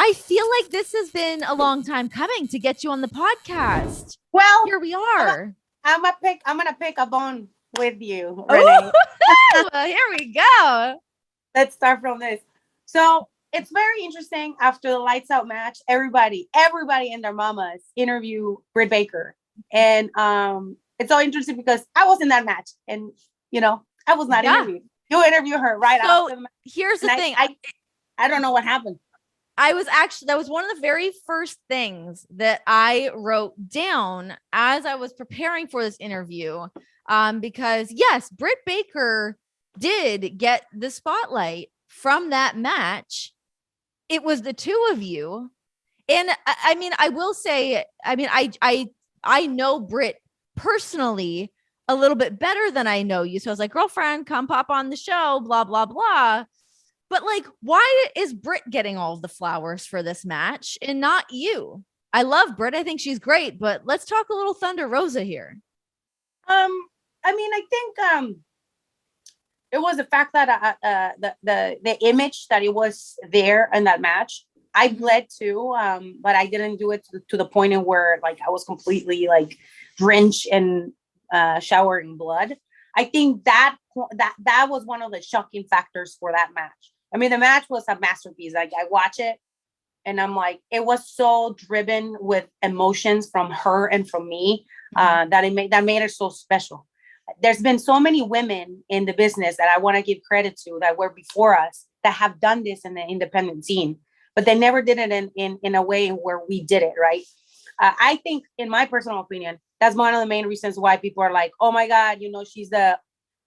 I feel like this has been a long time coming to get you on the podcast. Well, Here we are. I'm gonna pick a bone with you, Oh, Renee. well, here we go. Let's start from this. So it's very interesting. After the lights out match, everybody and their mamas interview Britt Baker, and it's so interesting because I was in that match, and I was not interviewed. You interview her right after the match. Here's the thing. I don't know what happened. That was one of the very first things that I wrote down as I was preparing for this interview. Because yes, Britt Baker did get the spotlight from that match. It was the two of you. And I mean, I will say, I mean, I know Britt personally a little bit better than I know you. So I was like, girlfriend, come pop on the show, blah, blah, blah. But like, why is Britt getting all of the flowers for this match and not you? I love Britt. I think she's great, but let's talk a little Thunder Rosa here. I mean, I think it was the fact that the image that it was there in that match. I bled too, but I didn't do it to the point in where like I was completely like drenched and showering blood. I think that was one of the shocking factors for that match. I mean, the match was a masterpiece. Like I watch it and I'm like, it was so driven with emotions from her and from me that made it so special. There's been so many women in the business that I want to give credit to that were before us that have done this in the independent scene, but they never did it in a way where we did it, right? I think, in my personal opinion, that's one of the main reasons why people are like, oh my God, she's the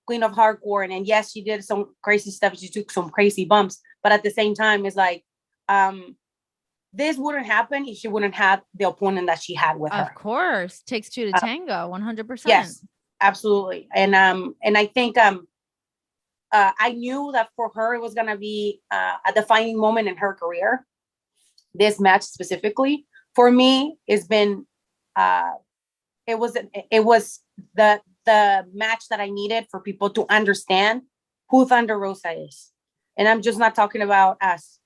queen of hardcore. And yes, she did some crazy stuff. She took some crazy bumps, but at the same time, it's like, this wouldn't happen if she wouldn't have the opponent that she had with her. Of course. Takes two to tango, 100%. Yes, absolutely. And I think I knew that for her, it was going to be a defining moment in her career. This match specifically, for me, it's been, it was the match that I needed for people to understand who Thunder Rosa is. And I'm just not talking about as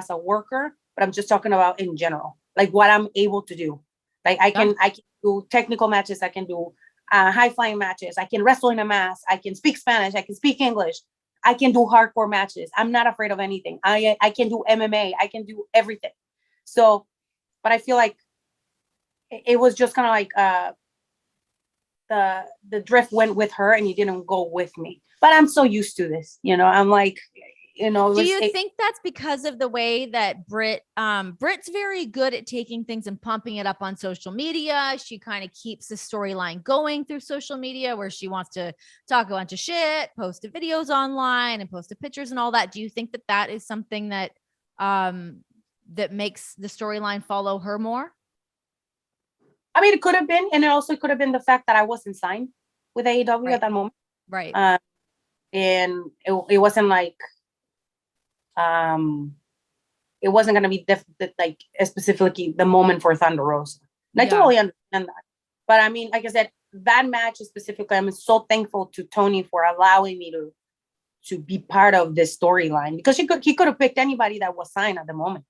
a worker, but I'm just talking about in general, like what I'm able to do. Like I can do technical matches. I can do high flying matches. I can wrestle in a mask. I can speak Spanish. I can speak English. I can do hardcore matches. I'm not afraid of anything. I can do MMA. I can do everything. So, but I feel like it was just kind of like the drift went with her and he didn't go with me. But I'm so used to this, I'm like, do you think that's because of the way that Britt's very good at taking things and pumping it up on social media? She kind of keeps the storyline going through social media where she wants to talk a bunch of shit, post the videos online and post the pictures and all that. Do you think that that is something that that makes the storyline follow her more? I mean, it could have been, and it also could have been the fact that I wasn't signed with AEW at that moment. Right. And it wasn't like, it wasn't going to be like specifically the moment for Thunder Rosa. And I totally understand that. But I mean, like I said, that match specifically, I'm so thankful to Tony for allowing me to be part of this storyline, because he could have picked anybody that was signed at the moment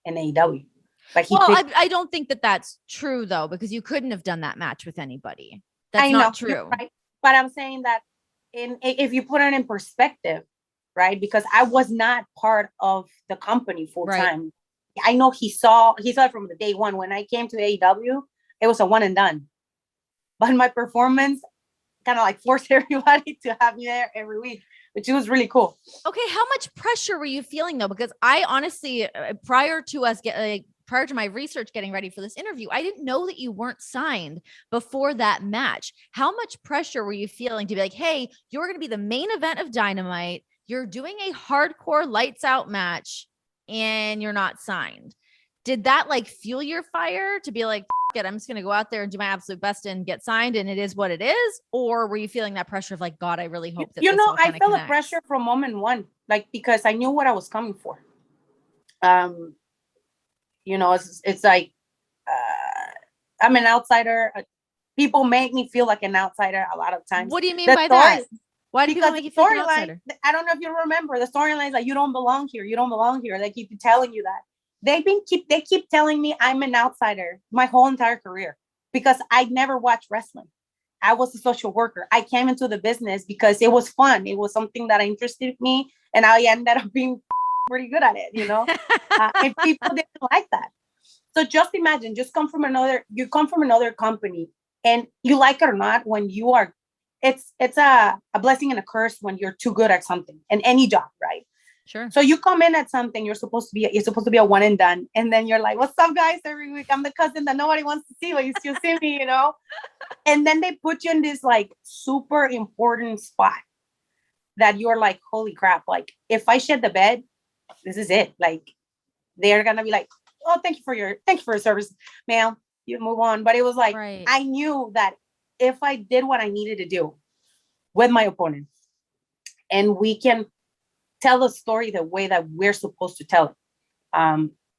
in AEW. But I don't think that that's true though, because you couldn't have done that match with anybody. That's not true. Right. But I'm saying that if you put it in perspective, right? Because I was not part of the company full time. I know he saw it from the day one. When I came to AEW, it was a one and done. But my performance kind of like forced everybody to have me there every week, which was really cool. Okay, how much pressure were you feeling though? Because I honestly, prior to my research getting ready for this interview, I didn't know that you weren't signed before that match. How much pressure were you feeling to be like, hey, you're going to be the main event of Dynamite. You're doing a hardcore lights out match and you're not signed. Did that like fuel your fire to be like, F it, I'm just going to go out there and do my absolute best and get signed and it is what it is? Or were you feeling that pressure of like, God, I really hope that I felt the pressure from moment one, like, because I knew what I was coming for. It's like, I'm an outsider. People make me feel like an outsider a lot of times. What do you mean by that? Why do people Because make the you feel like an storyline, outsider? I don't know if you remember, the storyline is like, you don't belong here. You don't belong here. They keep telling you that. They keep telling me I'm an outsider my whole entire career because I never watched wrestling. I was a social worker. I came into the business because it was fun. It was something that interested me, and I ended up being pretty good at it, and people didn't like that. So just imagine, you come from another company, and you like it or not, when you are, it's a blessing and a curse when you're too good at something in any job, right? Sure. So you come in at something, you're supposed to be a one and done, and then you're like, "What's up, guys?" Every week, I'm the cousin that nobody wants to see, but you still see me. And then they put you in this like super important spot that you're like, "Holy crap!" Like, if I shed the bed, this is it. Like, they're gonna be like, "Oh, thank you for your service, ma'am." You move on. But it was like, Right. I knew that if I did what I needed to do with my opponent, and we can tell the story the way that we're supposed to tell it,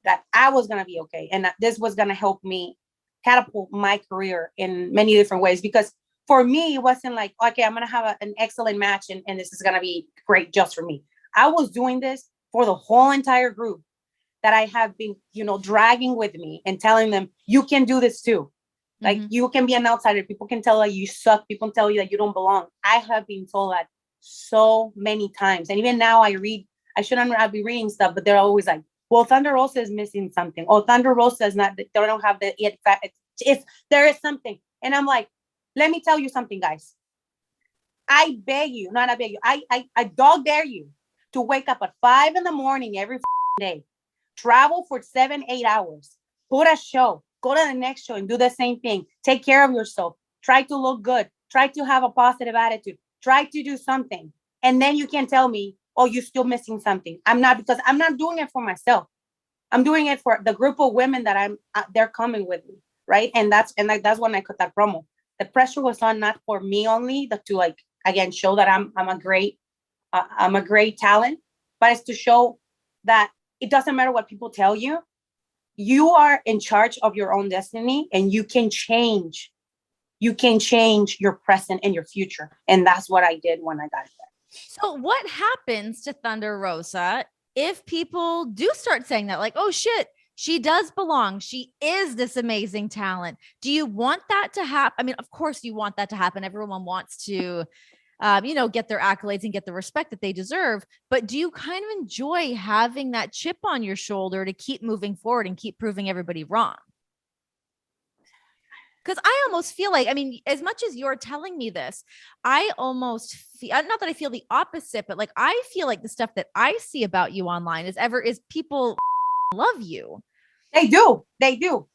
that I was gonna be okay, and that this was gonna help me catapult my career in many different ways. Because for me, it wasn't like, okay, I'm gonna have an excellent match, and this is gonna be great just for me. I was doing this for the whole entire group that I have been, dragging with me and telling them, you can do this too. Like, you can be an outsider. People can tell you suck. People can tell you that you don't belong. I have been told that so many times. And even now I shouldn't I'll be reading stuff, but they're always like, well, Thunder Rosa is missing something. Oh, Thunder Rosa is not, they don't have the it. If there is something. And I'm like, let me tell you something, guys. I beg you, not I beg you. I dog dare you to wake up at 5 a.m. every day, travel for 7-8 hours, put a show, go to the next show and do the same thing. Take care of yourself. Try to look good. Try to have a positive attitude. Try to do something. And then you can tell me, oh, you're still missing something. Because I'm not doing it for myself. I'm doing it for the group of women that they're coming with me. Right. And that's when I cut that promo. The pressure was on not for me only, but to like, again, show that I'm a great talent, but it's to show that it doesn't matter what people tell you. You are in charge of your own destiny, and you can change your present and your future. And that's what I did when I got there. So what happens to Thunder Rosa if people do start saying that, like, oh shit, she does belong, she is this amazing talent? Do you want that to happen? I mean, of course you want that to happen. Everyone wants to get their accolades and get the respect that they deserve. But do you kind of enjoy having that chip on your shoulder to keep moving forward and keep proving everybody wrong? Because I almost feel like, I mean, as much as you're telling me this, I almost feel, not that I feel the opposite, but like I feel like the stuff that I see about you online is people love you. They do. They do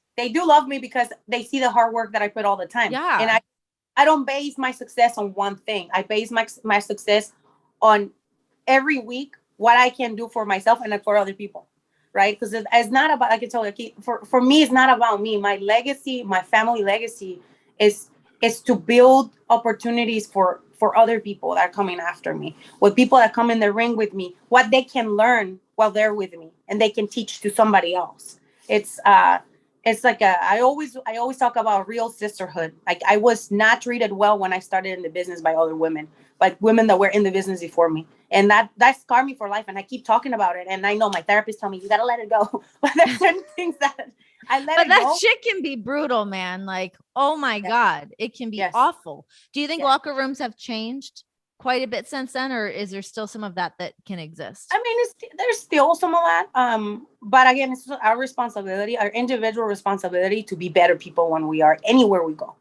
love me because they see the hard work that I put all the time. Yeah. And I don't base my success on one thing. I base my success on every week what I can do for myself and for other people. Right? Because it's not about, I can tell you, for me, it's not about me. My legacy, my family legacy is to build opportunities for other people that are coming after me, with people that come in the ring with me, what they can learn while they're with me and they can teach to somebody else. It's like I always talk about real sisterhood. Like, I was not treated well when I started in the business by other women, like women that were in the business before me. And that scarred me for life. And I keep talking about it. And I know my therapist told me, you got to let it go. But there's certain things that I let but it that go. shit can be brutal, man. Like, oh my God, it can be awful. Do you think locker rooms have changed quite a bit since then? Or is there still some of that can exist? I mean, there's still some of that. But again, it's our responsibility, our individual responsibility to be better people when we are anywhere we go.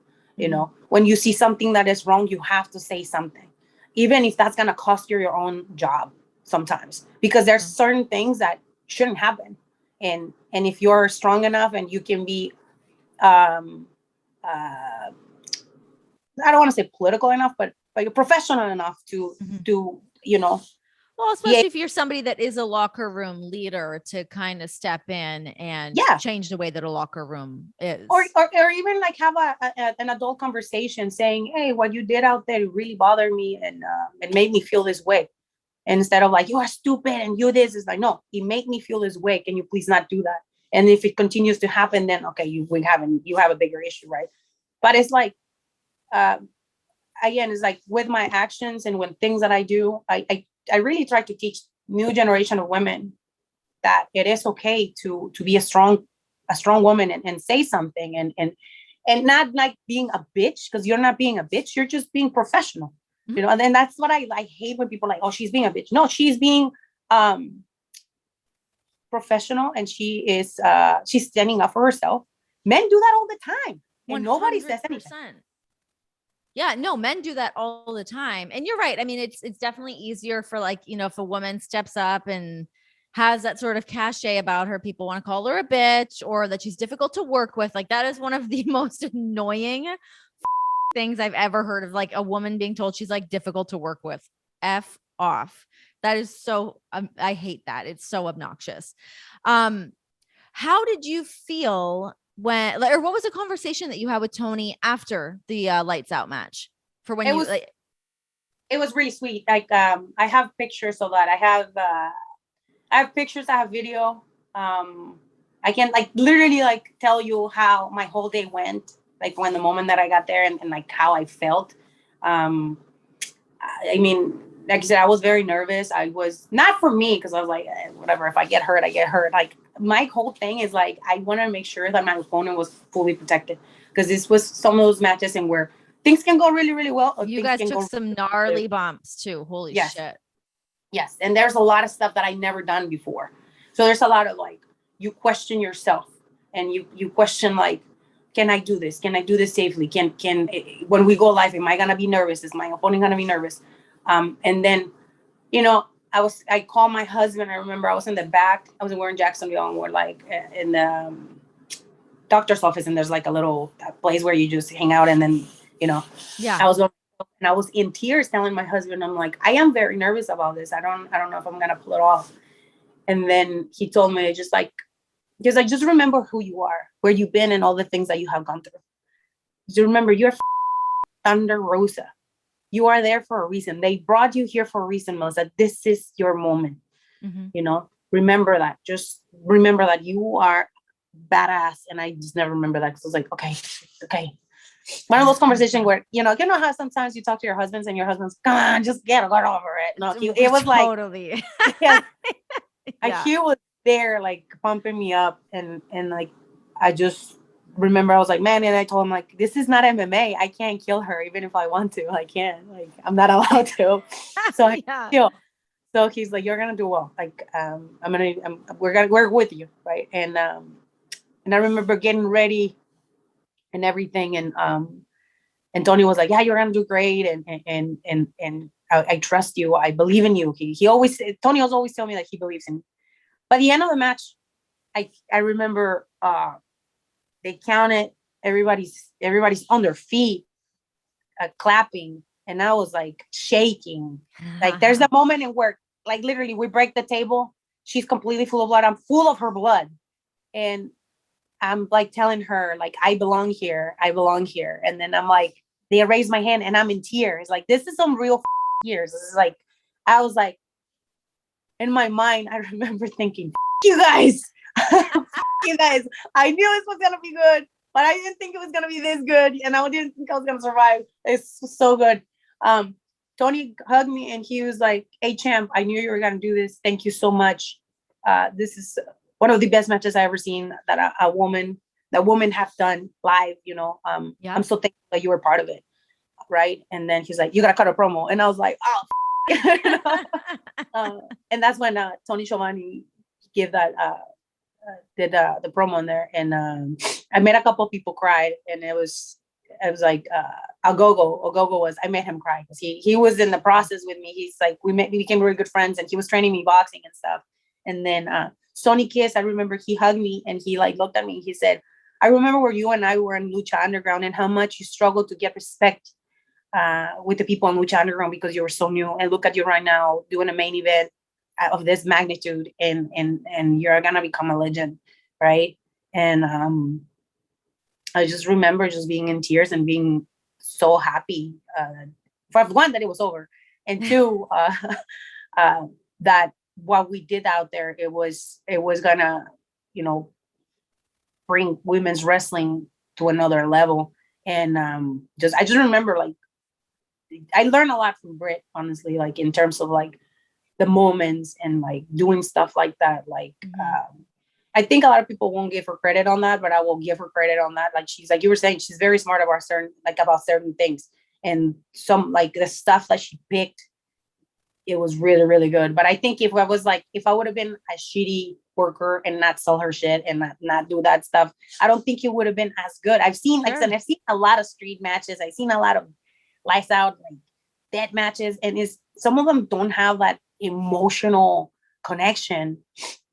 When you see something that is wrong, you have to say something, even if that's going to cost you your own job sometimes, because there's certain things that shouldn't happen. And if you're strong enough and you can be, I don't want to say political enough, but you're professional enough to do, well, especially if you're somebody that is a locker room leader, to kind of step in and change the way that a locker room is. Or even like have an adult conversation saying, hey, what you did out there really bothered me, and it made me feel this way. And instead of like, you are stupid and you this, is like, no, it made me feel this way. Can you please not do that? And if it continues to happen, then okay, you have a bigger issue, right? But it's like, again, it's like with my actions and when things that I do, I really try to teach new generation of women that it is okay to be a strong woman and say something and not like being a bitch, because you're not being a bitch, you're just being professional. Mhm. You know, and then that's what I hate when people are like, oh, she's being a bitch. No, she's being professional, and she's standing up for herself. Men do that all the time, and nobody says anything. 100%. Yeah, no, men do that all the time. And you're right. I mean, it's definitely easier for, like, you know, if a woman steps up and has that sort of cachet about her, people want to call her a bitch or that she's difficult to work with. Like, that is one of the most annoying things I've ever heard of, like a woman being told she's like difficult to work with. F off. That is so I hate that. It's so obnoxious. How did you feel when, or what was the conversation that you had with Tony after the lights out match for when it was really sweet. Like, I have pictures of that. I have pictures, I have video. I can like literally like tell you how my whole day went, like when the moment that I got there and like how I felt. I mean, like I said, I was very nervous. I was not for me, because I was like, whatever, if I get hurt, I get hurt. Like, my whole thing is like, I want to make sure that my opponent was fully protected, because this was some of those matches and where things can go really, really well. you guys took some gnarly bumps too. Holy shit. Yes. And there's a lot of stuff that I never done before. So there's a lot of like, you question yourself and you question like, can I do this? Can I do this safely? Can when we go live, am I gonna be nervous? Is my opponent gonna be nervous? And then, you know, I called my husband. I remember I was in the back. I was wearing Jacksonville, and we're like in the doctor's office, and there's like a little place where you just hang out, and then, you know, I was going, and I was in tears telling my husband, I'm like, I am very nervous about this. I don't know if I'm gonna pull it off. And then he told me, just remember who you are, where you've been, and all the things that you have gone through. Just remember, you're Thunder Rosa. You are there for a reason. They brought you here for a reason, Melissa. This is your moment. Mm-hmm. You know, remember that. Just remember that you are badass. And I just never remember that, because I was like, okay. One of those conversations where, you know how sometimes you talk to your husbands and your husband's, come on, just get over it. No, it was like, totally. Yeah. He was there like pumping me up, and like, I just remember I was like, man, and I told him like, this is not MMA. I can't kill her even if I want to. I can't. Like, I'm not allowed to. So So he's like, you're gonna do well. Like, we're with you, right? And I remember getting ready and everything, and Tony was like, yeah, you're gonna do great, and I trust you. I believe in you. Tony was always telling me that he believes in me. By the end of the match, I remember they counted, everybody's on their feet, clapping, and I was like shaking. Like, there's a moment in where, like, literally we break the table. She's completely full of blood. I'm full of her blood, and I'm like telling her like, I belong here. And then I'm like, they raise my hand and I'm in tears. Like, this is some real tears. This is like, I was like, in my mind, I remember thinking, you guys, you guys, I knew this was going to be good, but I didn't think it was going to be this good. And I didn't think I was going to survive. It's so good. Tony hugged me and he was like, hey, champ, I knew you were going to do this. Thank you so much. This is one of the best matches I ever seen that a woman have done live, you know. I'm so thankful that you were part of it. Right. And then he's like, you got to cut a promo. And I was like, oh, and that's when Tony Schiavone gave that did the promo in there, and I made a couple of people cry, and it was like Ogogo I made him cry because he was in the process with me. He's like, we became really good friends, and he was training me boxing and stuff. And then Sonny Kiss, I remember he hugged me and he like looked at me. He said, I remember where you and I were in Lucha Underground and how much you struggled to get respect with the people in Lucha Underground because you were so new. And look at you right now doing a main event of this magnitude, and you're gonna become a legend, right? And I just remember just being in tears and being so happy, for one, that it was over, and two, that what we did out there, it was gonna, you know, bring women's wrestling to another level. And I just remember like I learned a lot from Britt, honestly, like in terms of like the moments and like doing stuff like that. Like, I think a lot of people won't give her credit on that, but I will give her credit on that. Like she's like you were saying, she's very smart about certain things, and some like the stuff that she picked, it was really really good. But I think if I would have been a shitty worker and not sell her shit and not do that stuff, I don't think it would have been as good. I've seen a lot of street matches. I've seen a lot of lights out like dead matches, and some of them don't have that emotional connection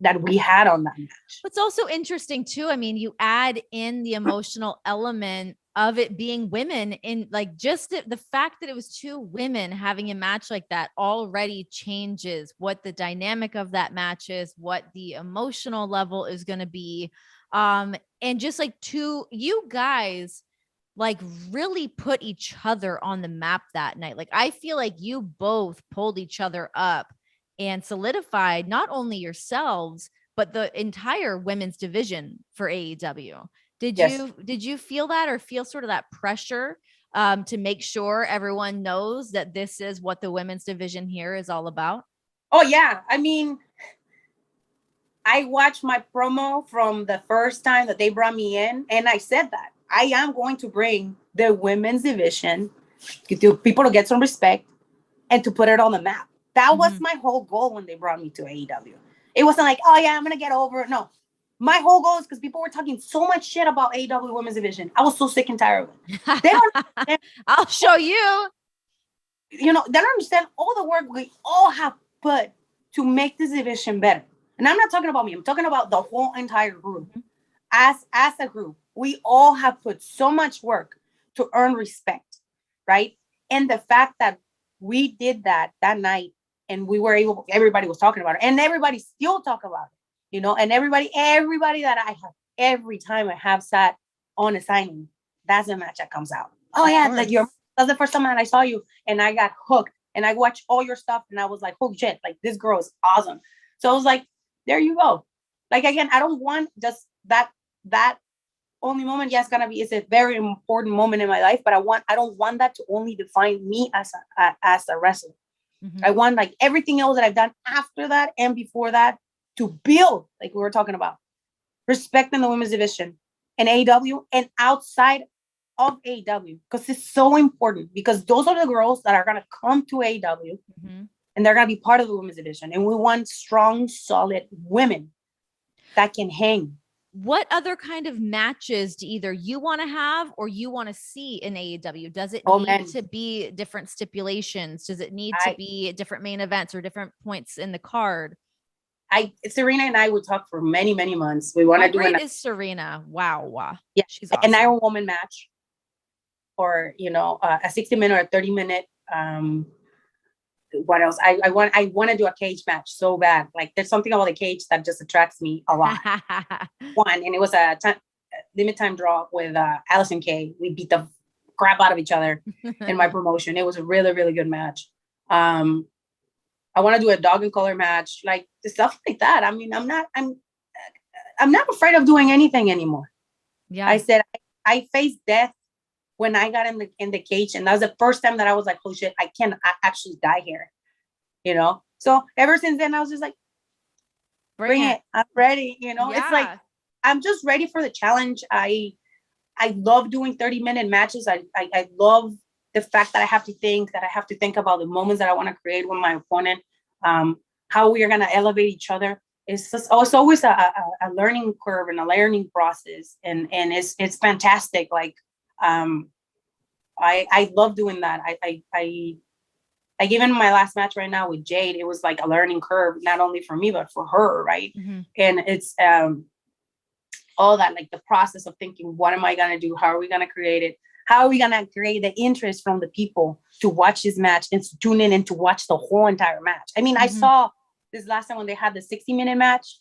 that we had on that match. What's also interesting too, I mean, you add in the emotional element of it being women, in like just the fact that it was two women having a match like that already changes what the dynamic of that match is, what the emotional level is going to be. And just like you guys like really put each other on the map that night. Like I feel like you both pulled each other up and solidified not only yourselves but the entire women's division for AEW. Did you feel that, or feel sort of that pressure to make sure everyone knows that this is what the women's division here is all about? Oh yeah, I mean, I watched my promo from the first time that they brought me in, and I said that I am going to bring the women's division to people to get some respect and to put it on the map. That was my whole goal when they brought me to AEW. It wasn't like, oh yeah, I'm gonna get over it. No, my whole goal is because people were talking so much shit about AEW women's division. I was so sick and tired of it. They don't. I'll show you. You know, they don't understand all the work we all have put to make this division better. And I'm not talking about me. I'm talking about the whole entire group. As a group, we all have put so much work to earn respect, right? And the fact that we did that night, and we were able, everybody was talking about it, and everybody still talk about it, you know, and everybody that I have, every time I have sat on a signing, that's the match that comes out. Oh yeah, like that's the first time that I saw you, and I got hooked, and I watched all your stuff, and I was like, holy shit, like this girl is awesome. So I was like, there you go. Like again, I don't want just that only moment. Yes, it's a very important moment in my life, but I don't want that to only define me as a wrestler. I want like everything else that I've done after that and before that to build, like we were talking about, respect in the women's division and AEW and outside of AEW, because it's so important, because those are the girls that are going to come to AEW and they're going to be part of the women's division. And we want strong, solid women that can hang. What other kind of matches do either you want to have or you want to see in AEW? Does it need to be different stipulations? Does it need to be different main events or different points in the card? Serena and I would talk for many, many months. We want to do it. Is Serena? Wow. Yeah, she's awesome. An Iron Woman match, or you know, a 60-minute or a 30-minute. What else? I want to do a cage match so bad. Like there's something about the cage that just attracts me a lot. And it was a limit time draw with Allison Kay. We beat the crap out of each other in my promotion. It was a really, really good match. I want to do a dog and color match, like stuff like that. I mean, I'm not afraid of doing anything anymore. Yeah. I said I faced death when I got in the cage, and that was the first time that I was like, oh shit, I can actually die here, you know? So ever since then, I was just like, bring it. I'm ready, you know? Yeah. It's like, I'm just ready for the challenge. I love doing 30-minute matches. I love the fact that I have to think about the moments that I want to create with my opponent, how we are going to elevate each other. It's always a learning curve and a learning process. And it's fantastic. Like, I love doing that. I given my last match right now with Jade, it was like a learning curve, not only for me, but for her. Right. And it's, all that, like the process of thinking, what am I going to do? How are we going to create it? How are we going to create the interest from the people to watch this match and to tune in and to watch the whole entire match? I mean, I saw this last time when they had the 60-minute match,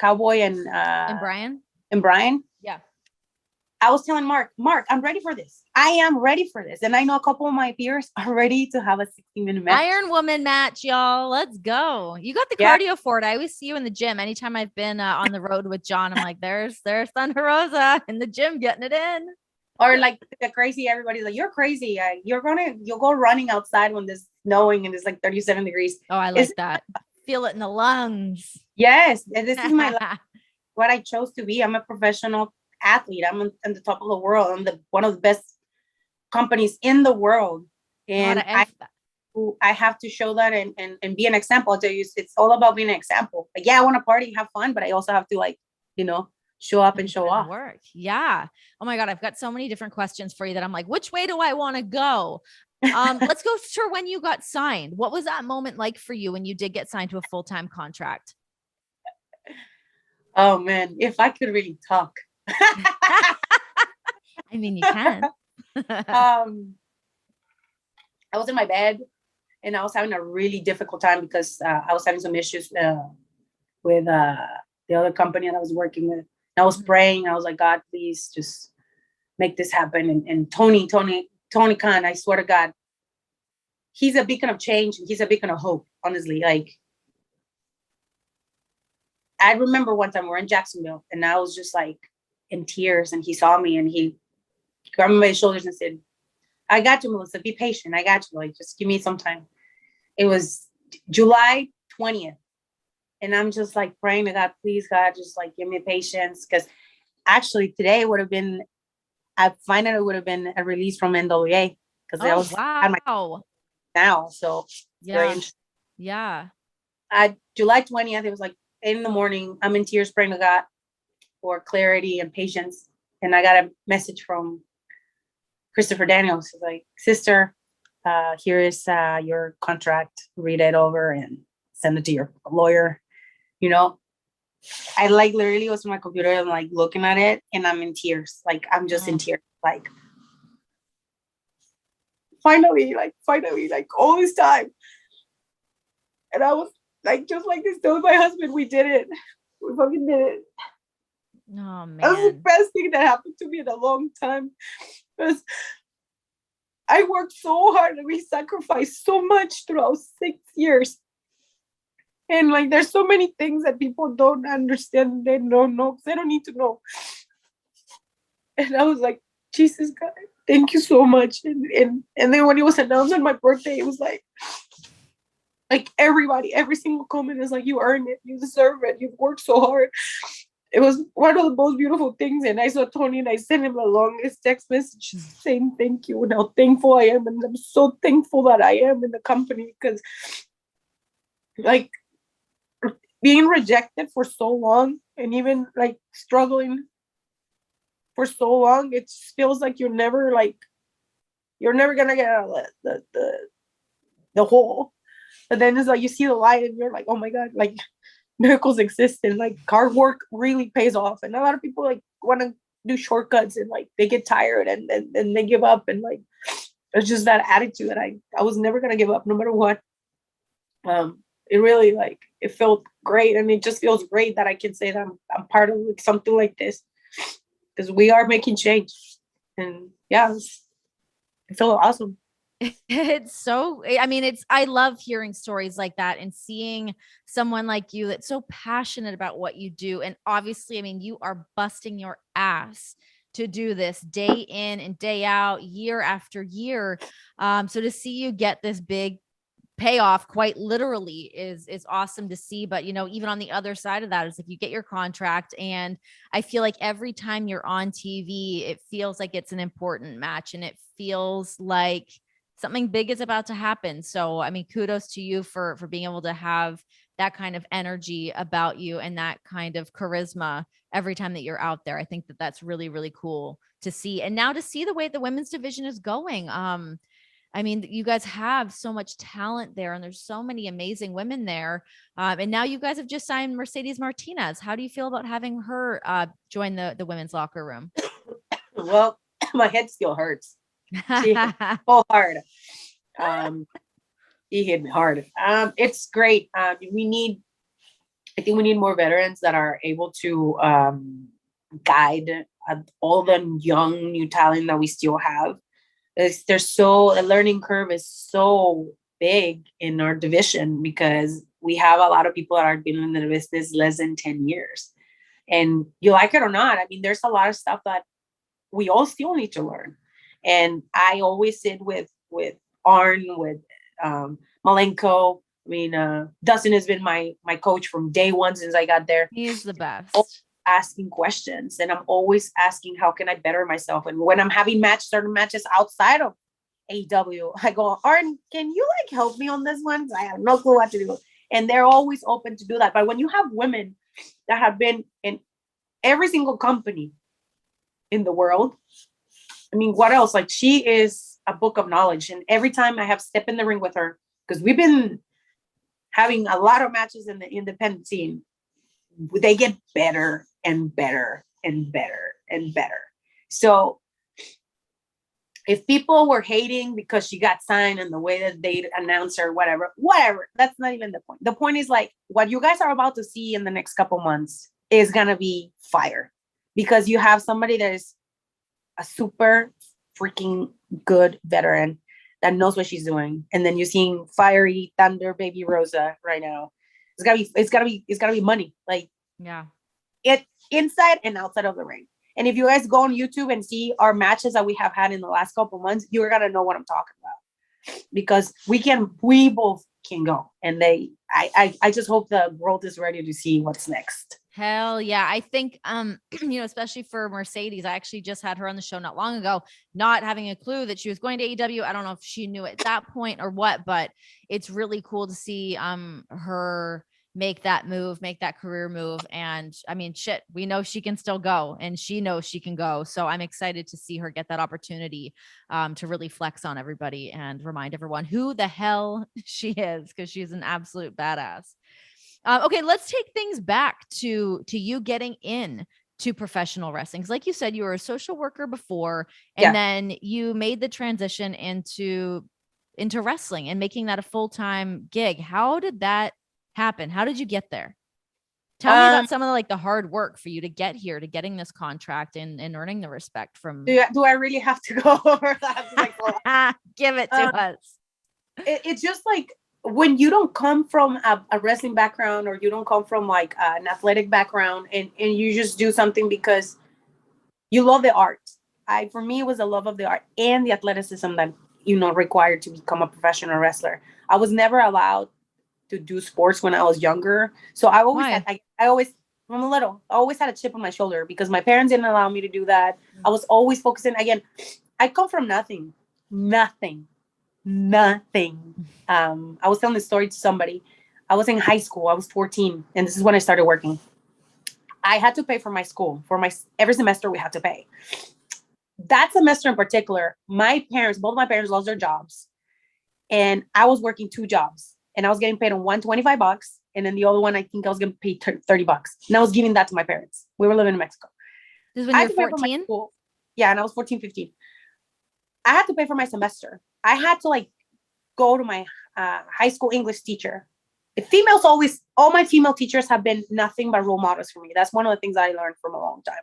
Cowboy and Brian. Yeah. I was telling Mark, I'm ready for this. I am ready for this. And I know a couple of my peers are ready to have a 60-minute match. Iron Woman match, y'all. Let's go. You got the cardio for it. I always see you in the gym. Anytime I've been on the road with John, I'm like, there's Thunder Rosa in the gym getting it in. Or like the crazy, everybody's like, you're crazy. You'll go running outside when there's snowing and it's like 37 degrees. Oh, I It's like that. Feel it in the lungs. yes. And this is my life, what I chose to be. I'm a professional athlete. I'm on the top of the world. I'm one of the best companies in the world. And I have to show that and be an example. I'll tell you, it's all about being an example. Like, yeah, I want to party, have fun, but I also have to like, show up and show off. Work. Yeah. Oh my God. I've got so many different questions for you that I'm like, which way do I want to go? Let's go to when you got signed. What was that moment like for you when you did get signed to a full-time contract? Oh man, if I could really talk. I mean, you can. I was in my bed and I was having a really difficult time because I was having some issues with the other company that I was working with. And I was praying. I was like, God, please just make this happen. And Tony Khan, I swear to God, he's a beacon of change. And he's a beacon of hope, honestly. Like, I remember one time we're in Jacksonville and I was just like in tears and he saw me and he grabbed me by the shoulders and said, I got you, Melissa. Be patient. I got you. Like, just give me some time. It was July 20th. And I'm just like praying to God, please, God, just like give me patience. Because actually today would have been, I find out it would have been a release from NWA. Because I was at my now. So yeah. Yeah. July 20th, it was like 8 a.m. I'm in tears praying to God for clarity and patience. And I got a message from Christopher Daniels. He's like, sister, here is your contract. Read it over and send it to your lawyer. I like literally was on my computer and like looking at it and I'm in tears. Like, I'm just in tears. Like, finally, like all this time. And I was like, just like this, with my husband, we did it. We fucking did it. Oh man. That was the best thing that happened to me in a long time. Because I worked so hard and we sacrificed so much throughout 6 years. And like, there's so many things that people don't understand. They don't know. They don't need to know. And I was like, Jesus, God, thank you so much. And then when it was announced on my birthday, it was like everybody, every single comment is like, you earned it. You deserve it. You've worked so hard. It was one of the most beautiful things. And I saw Tony and I sent him the longest text message saying thank you and how thankful I am. And I'm so thankful that I am in the company because like being rejected for so long and even like struggling for so long, it feels like you're never gonna get out of the hole. But then it's like you see the light and you're like, oh my God, like miracles exist and like hard work really pays off. And a lot of people like want to do shortcuts and like they get tired and they give up. And like it's just that attitude that I was never gonna give up no matter what. It really like it felt great, and it just feels great that I can say that I'm part of like something like this because we are making change. And yeah, I feel awesome. It's so, I mean, I love hearing stories like that and seeing someone like you that's so passionate about what you do. And obviously, I mean, you are busting your ass to do this day in and day out, year after year. So to see you get this big payoff quite literally is awesome to see. But even on the other side of that, it's like you get your contract, and I feel like every time you're on TV, it feels like it's an important match and it feels like something big is about to happen. So I mean, kudos to you for being able to have that kind of energy about you and that kind of charisma every time that you're out there. I think that that's really, really cool to see. And now to see the way the women's division is going, I mean, you guys have so much talent there and there's so many amazing women there. And now you guys have just signed Mercedes Martinez. How do you feel about having her join the women's locker room? Well, my head still hurts. She hit so hard. He hit me hard. It's great. I think we need more veterans that are able to guide all the young new talent that we still have. The learning curve is so big in our division because we have a lot of people that are been in the business less than 10 years. And you like it or not, I mean, there's a lot of stuff that we all still need to learn. And I always sit with Arn, with Malenko. I mean, Dustin has been my coach from day one since I got there. He's the Always best. asking questions, and I'm always asking how can I better myself. And when I'm having certain matches outside of AEW, I go, Arn, can you like help me on this one? I have no clue what to do. And they're always open to do that. But when you have women that have been in every single company in the world, I mean, what else? Like, she is a book of knowledge. And every time I have stepped in the ring with her, because we've been having a lot of matches in the independent scene, they get better and better and better and better. So if people were hating because she got signed and the way that they announce her, whatever, that's not even the point. The point is like what you guys are about to see in the next couple months is going to be fire, because you have somebody that is a super freaking good veteran that knows what she's doing. And then you're seeing fiery thunder baby Rosa right now. It's gotta be money. Like, Yeah. It inside and outside of the ring. And if you guys go on YouTube and see our matches that we have had in the last couple months, you're gonna know what I'm talking about, because we both can go. And I just hope the world is ready to see what's next. Hell yeah. I think, especially for Mercedes, I actually just had her on the show not long ago, not having a clue that she was going to AEW. I don't know if she knew at that point or what, but it's really cool to see, her make that move, make that career move. And I mean, shit, we know she can still go, and she knows she can go. So I'm excited to see her get that opportunity, to really flex on everybody and remind everyone who the hell she is, because she's an absolute badass. Okay, let's take things back to you getting in to professional wrestling. Like you said, you were a social worker before, and then you made the transition into wrestling and making that a full-time gig. How did that happen? How did you get there? Tell me about some of the hard work for you to get here, to getting this contract and earning the respect from. Do I really have to go over that? Give it to us. It's just like, when you don't come from a wrestling background, or you don't come from like an athletic background, and you just do something because you love the art. For me, it was the love of the art and the athleticism that, required to become a professional wrestler. I was never allowed to do sports when I was younger. So I always from a little, I always had a chip on my shoulder because my parents didn't allow me to do that. I was always focusing. Again, I come from nothing. I was telling this story to somebody. I was in high school. I was 14, and this is when I started working. I had to pay for my school. Every semester we had to pay. That semester in particular, both my parents lost their jobs, and I was working 2 jobs, and I was getting paid on one $25, and then the other one I think I was getting paid $30, and I was giving that to my parents. We were living in Mexico. This is when you were 14? Yeah, and I was 14, 15. I had to pay for my semester. I had to go to my high school English teacher. All my female teachers have been nothing but role models for me. That's one of the things I learned from a long time.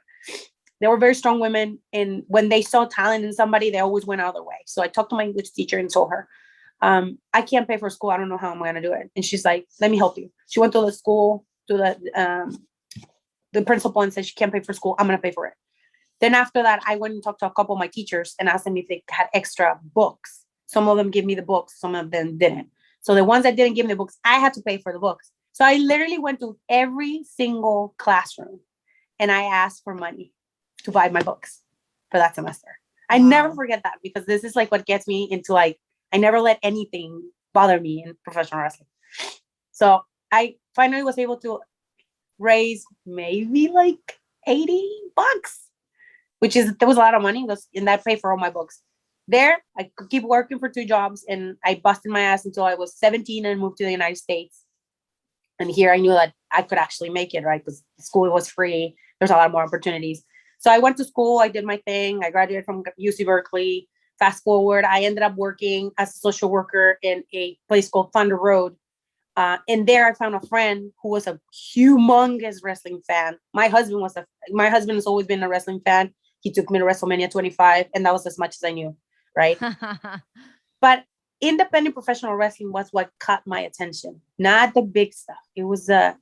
They were very strong women, and when they saw talent in somebody, they always went out of their way. So I talked to my English teacher and told her, I can't pay for school. I don't know how I'm going to do it. And she's like, let me help you. She went to the school, to the principal, and said she can't pay for school. I'm going to pay for it. Then after that, I went and talked to a couple of my teachers and asked them if they had extra books. Some of them gave me the books. Some of them didn't. So the ones that didn't give me the books, I had to pay for the books. So I literally went to every single classroom and I asked for money to buy my books for that semester. I never forget that, because this is what gets me into I never let anything bother me in professional wrestling. So I finally was able to raise maybe $80, there was a lot of money, and that paid for all my books. There, I could keep working for 2 jobs, and I busted my ass until I was 17 and moved to the United States. And here I knew that I could actually make it, right? Because school was free. There's a lot more opportunities. So I went to school. I did my thing. I graduated from UC Berkeley. Fast forward, I ended up working as a social worker in a place called Thunder Road. And there I found a friend who was a humongous wrestling fan. My husband has always been a wrestling fan. He took me to WrestleMania 25, and that was as much as I knew, right? But independent professional wrestling was what caught my attention, not the big stuff. It was the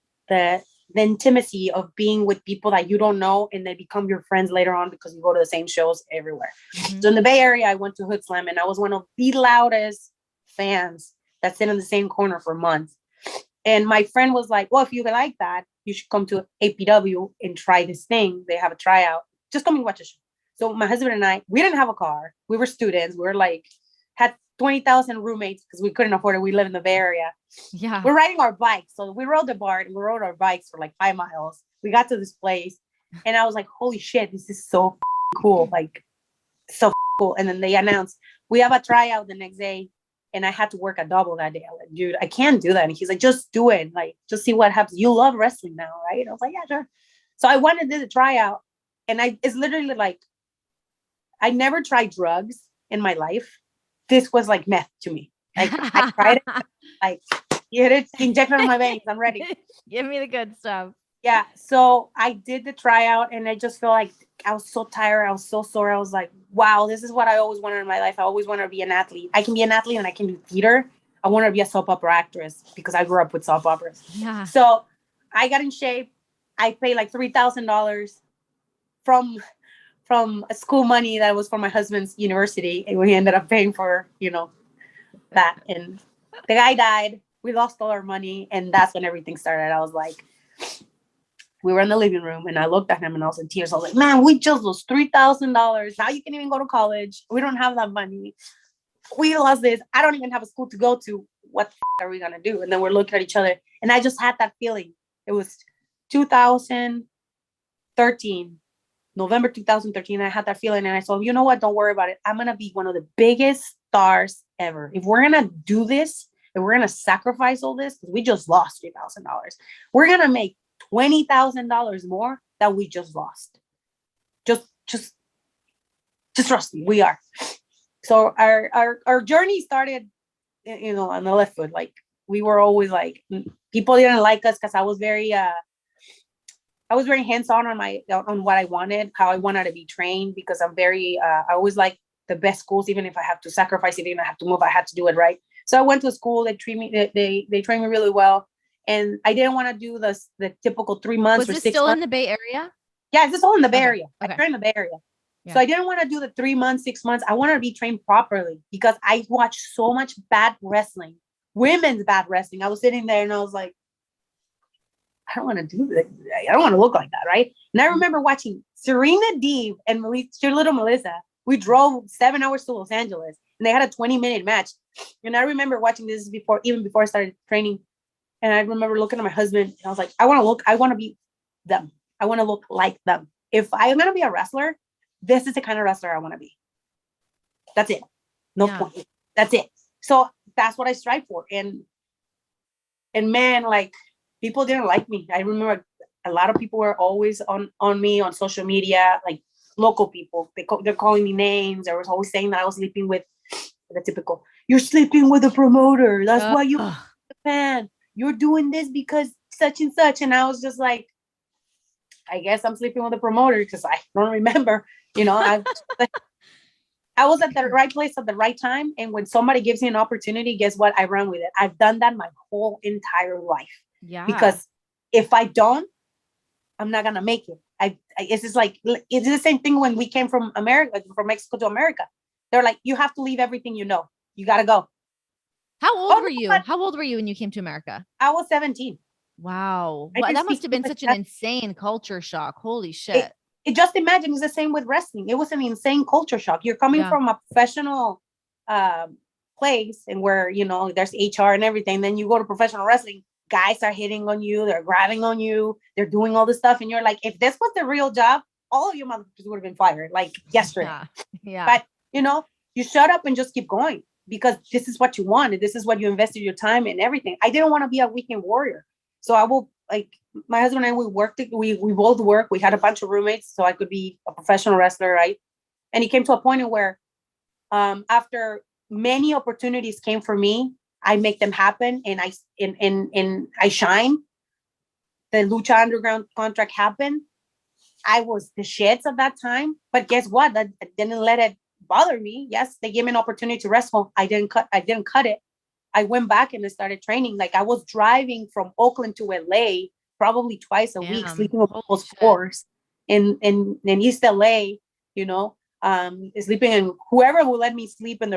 the intimacy of being with people that you don't know and they become your friends later on because you go to the same shows everywhere. Mm-hmm. So in the Bay Area, I went to Hood Slam and I was one of the loudest fans that sit in the same corner for months. And my friend was like, well, if you like that, you should come to APW and try this thing. They have a tryout. Just come and watch a show. So my husband and I, we didn't have a car. We were students. We were like, had 20,000 roommates because we couldn't afford it. We live in the Bay Area. Yeah. We're riding our bikes. So we rode the BART and we rode our bikes for like 5 miles. We got to this place and I was like, holy shit, this is so cool. Like, so cool. And then they announced, we have a tryout the next day. And I had to work a double that day. I'm like, dude, I can't do that. And he's like, just do it. Like, just see what happens. You love wrestling now, right? And I was like, yeah, sure. So I went and did a tryout. And it's literally like, I never tried drugs in my life. This was like meth to me. Like, I tried it. Like, get it, inject it in my veins. I'm ready. Give me the good stuff. Yeah. So I did the tryout and I just feel like I was so tired. I was so sore. I was like, wow, this is what I always wanted in my life. I always wanted to be an athlete. I can be an athlete and I can do theater. I want to be a soap opera actress because I grew up with soap operas. Yeah. So I got in shape. I paid like $3,000 from school money that was for my husband's university. And we ended up paying for, that. And the guy died. We lost all our money. And that's when everything started. I was like, we were in the living room and I looked at him and I was in tears. I was like, man, we just lost $3,000. Now you can even go to college. We don't have that money. We lost this. I don't even have a school to go to. What the are we going to do? And then we're looking at each other. And I just had that feeling. It was 2013, November 2013. I had that feeling and I said, you know what? Don't worry about it. I'm going to be one of the biggest stars ever. If we're going to do this, if we're going to sacrifice all this, because we just lost $3,000, we're going to make $20,000 more that we just lost. Just trust me, we are. So our journey started, on the left foot. Like we were always like, people didn't like us because I was very hands-on on what I wanted, how I wanted to be trained, because I'm very, I always like the best schools, even if I have to sacrifice, even if I have to move, I had to do it right. So I went to a school. They trained me really well. And I didn't want to do the typical 3 months or 6 months. Was this still in the Bay Area? Yeah, it's all in the Bay Okay. Area. Okay. I trained in the Bay Area. Yeah. So I didn't want to do the 3 months, 6 months. I wanted to be trained properly because I watched so much bad wrestling, women's bad wrestling. I was sitting there and I was like, I don't want to do this. I don't want to look like that, right? And I remember watching Serena Deeb and little Melissa. We drove 7 hours to Los Angeles and they had a 20-minute match. And I remember watching this even before I started training. And I remember looking at my husband and I was like, I want to be them. I want to look like them. If I'm going to be a wrestler, this is the kind of wrestler I want to be. That's it. No point. That's it. So that's what I strive for. And man, like people didn't like me. I remember a lot of people were always on me on social media, like local people. They're calling me names. They were always saying that I was sleeping with the typical, you're sleeping with a promoter. That's why you're a fan. You're doing this because such and such. And I was just like, I guess I'm sleeping with a promoter because I don't remember, I was at the right place at the right time. And when somebody gives me an opportunity, guess what? I run with it. I've done that my whole entire life. Yeah. Because if I don't, I'm not going to make it. It's just like, it's the same thing when we came from Mexico to America. They're like, you have to leave everything you know. You got to go. How old were you? How old were you when you came to America? I was 17. Wow. That must have been such an insane culture shock. Holy shit. It just imagine it's the same with wrestling. It was an insane culture shock. You're coming from a professional place and where, there's HR and everything. Then you go to professional wrestling, guys are hitting on you. They're grabbing on you. They're doing all this stuff. And you're like, if this was the real job, all of you motherfuckers would have been fired like yesterday. Yeah. But, you shut up and just keep going. Because this is what you wanted. This is what you invested your time and everything. I didn't want to be a weekend warrior. So I will, like, my husband and I, we both work. We had a bunch of roommates so I could be a professional wrestler, right? And it came to a point where after many opportunities came for me, I make them happen and I shine. The Lucha Underground contract happened. I was the shits at that time. But guess what? That didn't let it bother me. Yes, they gave me an opportunity to wrestle. I didn't cut it. I went back and I started training. Like I was driving from Oakland to LA probably twice a week, Damn. sleeping on Holy people's shit. floors in East LA, you know, sleeping in whoever will let me sleep in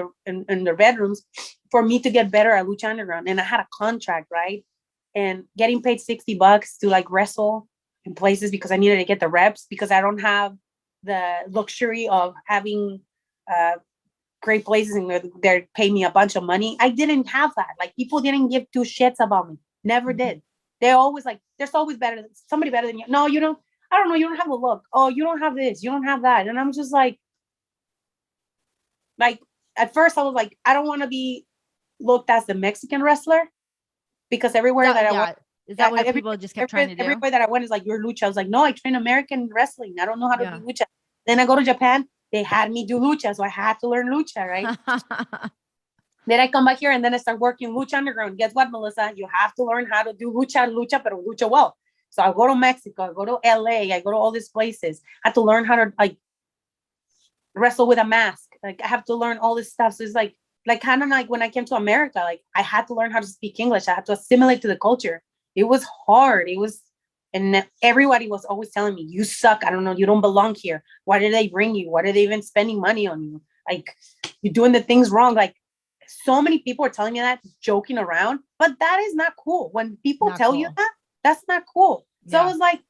their bedrooms for me to get better at Lucha Underground. And I had a contract, right? And getting paid $60 to like wrestle in places because I needed to get the reps because I don't have the luxury of having great places and they're paying me a bunch of money. I didn't have that. Like people didn't give two shits about me. Never did. They're always like, there's always somebody better than you. No, you don't. I don't know. You don't have the look. Oh, you don't have this. You don't have that. And I'm just like at first I was like, I don't want to be looked as the Mexican wrestler because everywhere that I went, is that what people just kept trying to do? Everywhere that I went is like, you're lucha. I was like, no, I train American wrestling. I don't know how to do lucha. Then I go to Japan. They had me do lucha, so I had to learn lucha, right? Then I come back here and then I start working Lucha Underground. Guess what, Melissa? You have to learn how to do lucha, pero lucha well. So I go to Mexico, I go to LA, I go to all these places. I have to learn how to like wrestle with a mask. Like I have to learn all this stuff. So it's like kind of like when I came to America, like I had to learn how to speak English. I had to assimilate to the culture. It was hard. And everybody was always telling me, you suck. I don't know. You don't belong here. Why did they bring you? Why are they even spending money on you? Like you're doing the things wrong. Like so many people are telling me that joking around, but that is not cool. When people tell you that, that's not cool. So I was like,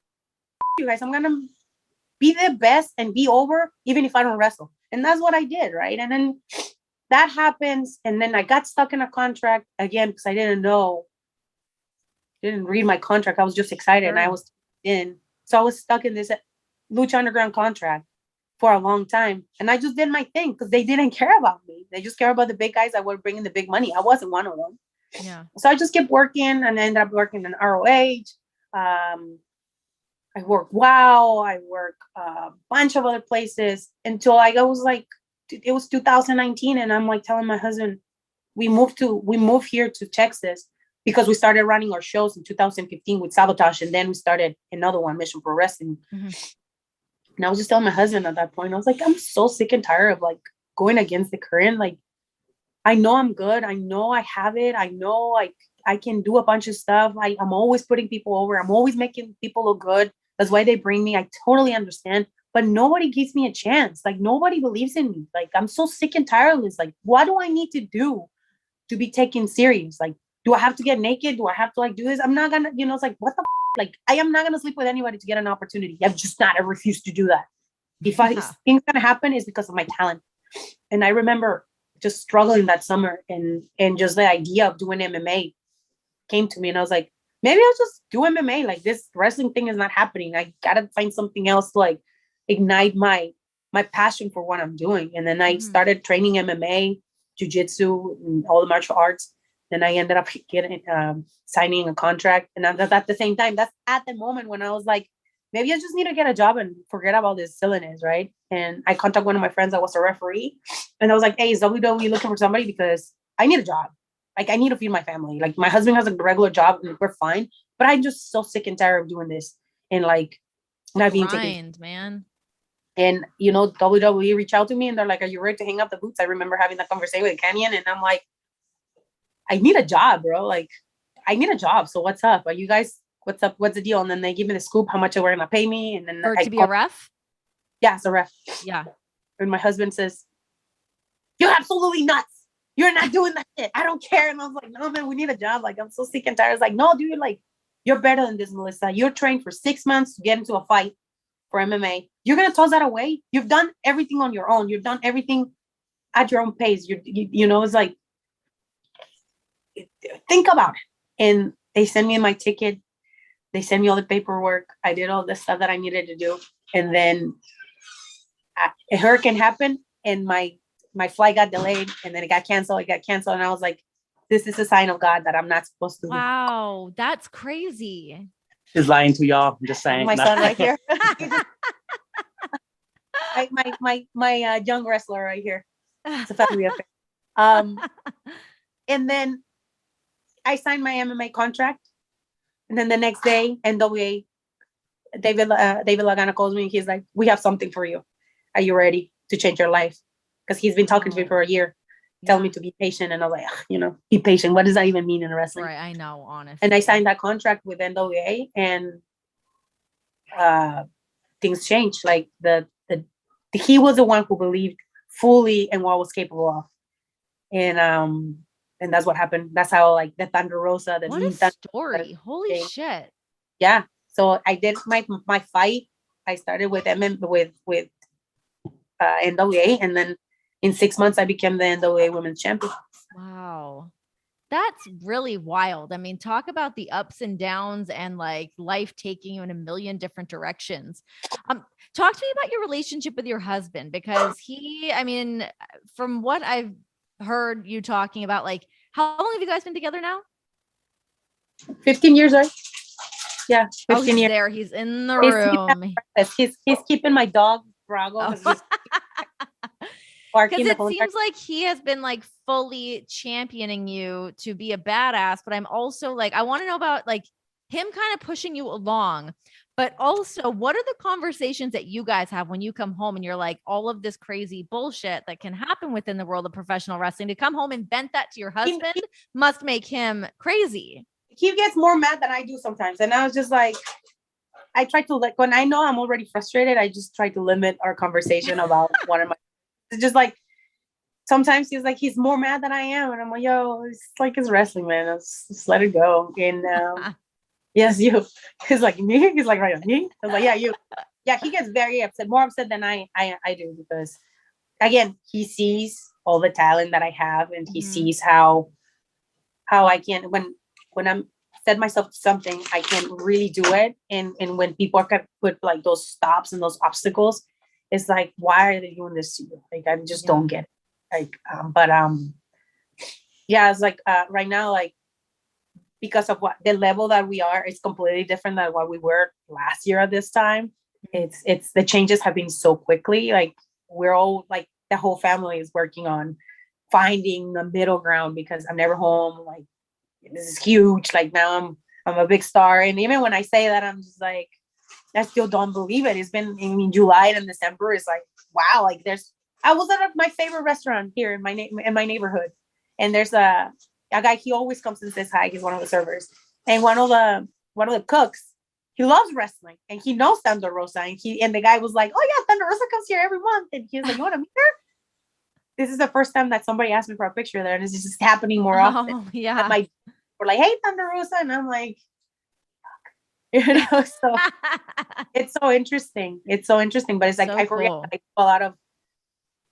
you guys, I'm going to be the best and be over, even if I don't wrestle. And that's what I did. Right. And then that happens. And then I got stuck in a contract again, because I didn't read my contract. I was just excited and I was in. So I was stuck in this Lucha Underground contract for a long time. And I just did my thing because they didn't care about me. They just care about the big guys that were bringing the big money. I wasn't one of them. Yeah. So I just kept working and I ended up working in ROH. I worked WOW. I worked a bunch of other places until I was like, it was 2019. And I'm like telling my husband, we moved here to Texas because we started running our shows in 2015 with Sabotage. And then we started another one, Mission Pro Wrestling. Mm-hmm. And I was just telling my husband at that point, I was like, I'm so sick and tired of like going against the current. Like, I know I'm good. I know I have it. I know like I can do a bunch of stuff. I'm always putting people over. I'm always making people look good. That's why they bring me. I totally understand. But nobody gives me a chance. Like nobody believes in me. Like I'm so sick and tired of this. Like, what do I need to do to be taken serious? Like, do I have to get naked? Do I have to like do this? I'm not gonna, it's like, what the like, I am not gonna sleep with anybody to get an opportunity. I've just not. I refuse to do that. If things gonna happen, is because of my talent. And I remember just struggling that summer, and just the idea of doing MMA came to me, and I was like, maybe I'll just do MMA. Like this wrestling thing is not happening. I gotta find something else to like ignite my passion for what I'm doing. And then I started training MMA, jiu-jitsu, and all the martial arts. Then I ended up getting signing a contract. And at the same time, that's at the moment when I was like, maybe I just need to get a job and forget about this silliness, right? And I contacted one of my friends that was a referee. And I was like, hey, is WWE looking for somebody? Because I need a job. Like, I need to feed my family. Like, my husband has a regular job and we're fine. But I'm just so sick and tired of doing this. And like, not being taken. Man. And, WWE reached out to me and they're like, are you ready to hang up the boots? I remember having that conversation with Canyon. And I'm like, I need a job, bro. Like, I need a job. So what's up? Are you guys, what's up? What's the deal? And then they give me the scoop, how much they were going to pay me. And then to be a ref? Yeah, it's a ref. Yeah. And my husband says, you're absolutely nuts. You're not doing that shit. I don't care. And I was like, no, man, we need a job. Like, I'm so sick and tired. I was like, no, dude, like, you're better than this, Melissa. You're trained for 6 months to get into a fight for MMA. You're going to toss that away? You've done everything on your own. You've done everything at your own pace. It's like, think about it. And they send me my ticket. They send me all the paperwork. I did all the stuff that I needed to do. And then a hurricane happened and my flight got delayed and then it got canceled. And I was like, this is a sign of God that I'm not supposed to. Wow. That's crazy. He's lying to y'all. I'm just saying. My son right here. my young wrestler right here. It's a family affair. And then I signed my MMA contract. And then the next day, NWA, David Lagana calls me and he's like, we have something for you. Are you ready to change your life? Because he's been talking to me for a year. telling me to be patient. And I was like, be patient. What does that even mean in wrestling? Right. I know, honestly. And I signed that contract with NWA, and things changed. Like he was the one who believed fully in what I was capable of. And that's what happened. That's how, like, the Thunder Rosa, what a story. Holy shit. Yeah. So I did my fight. I started with with NWA, and then in 6 months I became the NWA Women's Champion. Wow. That's really wild. I mean, talk about the ups and downs and like life taking you in a million different directions. Talk to me about your relationship with your husband, because from what I've heard you talking about, like, how long have you guys been together now? 15 years, right? Yeah, 15 he's years. there. He's in the room. He's keeping my dog Brago, because it seems like he has been like fully championing you to be a badass. But I'm also like, I want to know about like him kind of pushing you along. But also, what are the conversations that you guys have when you come home and you're like, all of this crazy bullshit that can happen within the world of professional wrestling, to come home and vent that to your husband must make him crazy. He gets more mad than I do sometimes. And I was just like, I try to, like, when I know I'm already frustrated, I just try to limit our conversation about one of my, it's just like, sometimes he's like, he's more mad than I am. And I'm like, yo, it's wrestling, man. Let's just let it go. And, yes, you. He's like, me? He's like, right, me? I was like, yeah, you. Yeah, he gets very upset, more upset than I do, because, again, he sees all the talent that I have, and he sees how I can, when I'm set myself to something, I can really do it. And when people are put like those stops and those obstacles, it's like, why are they doing this to you? Like, I just don't get it. Like, yeah, it's like, right now, like, because of what the level that we are, it's completely different than what we were last year at this time. It's the changes have been so quickly. Like, we're all, like, the whole family is working on finding the middle ground, because I'm never home. Like, this is huge. Like, now I'm a big star. And even when I say that, I'm just like, I still don't believe it. It's been in July and December. It's like, wow, like, I was at my favorite restaurant here in my neighborhood. And there's a guy, he always comes and says hi. He's one of the servers. And one of the cooks, he loves wrestling, and he knows Thunder Rosa. And the guy was like, oh yeah, Thunder Rosa comes here every month. And he was like, you want to meet her? This is the first time that somebody asked me for a picture there, and it's just happening more often. Oh, yeah. We're like, hey, Thunder Rosa. And I'm like, so it's so interesting. It's so interesting. But it's like, so I forget, I do a lot of